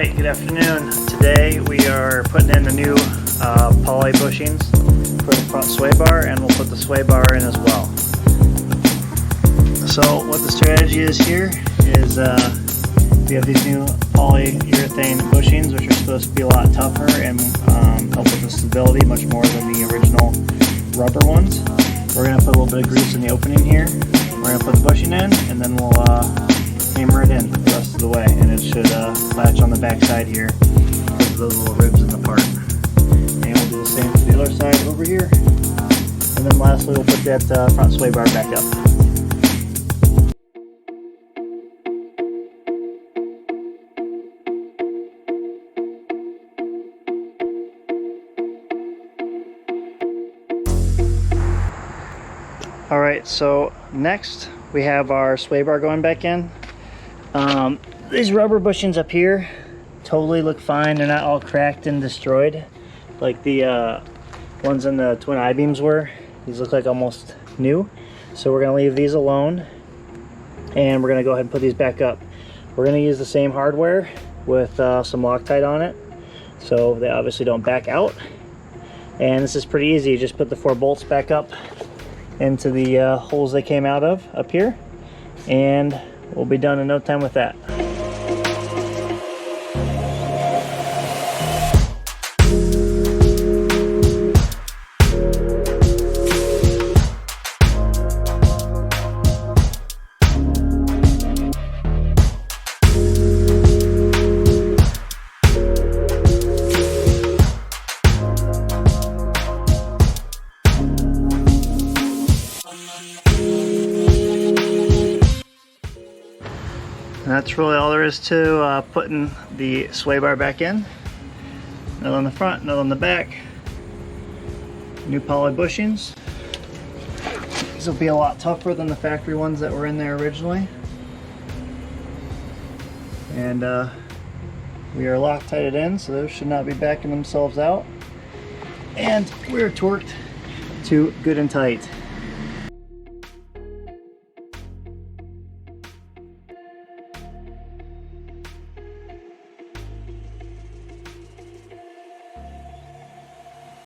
Alright, good afternoon. Today we are putting in the new poly bushings for the front sway bar, and we'll put the sway bar in as well. So what the strategy is here is we have these new polyurethane bushings, which are supposed to be a lot tougher and help with the stability much more than the original rubber ones. We're going to put a little bit of grease in the opening here. We're going to put the bushing in, and then we'll hammer it in the rest of the way, and it should latch on the back side here with those little ribs in the part. And we'll do the same for the other side over here. And then lastly, we'll put that front sway bar back up. Alright, so next we have our sway bar going back in. These rubber bushings up here totally look fine. They're not all cracked and destroyed like the ones in the twin I-beams were. These look like almost new. So we're going to leave these alone, and we're going to go ahead and put these back up. We're going to use the same hardware with some Loctite on it, so they obviously don't back out. And this is pretty easy. You just put the 4 bolts back up into the holes they came out of up here, and we'll be done in no time with that. And that's really all there is to putting the sway bar back in. None on the front, none on the back. New poly bushings. These will be a lot tougher than the factory ones that were in there originally. And we are Loctited in, so those should not be backing themselves out. And we're torqued to good and tight.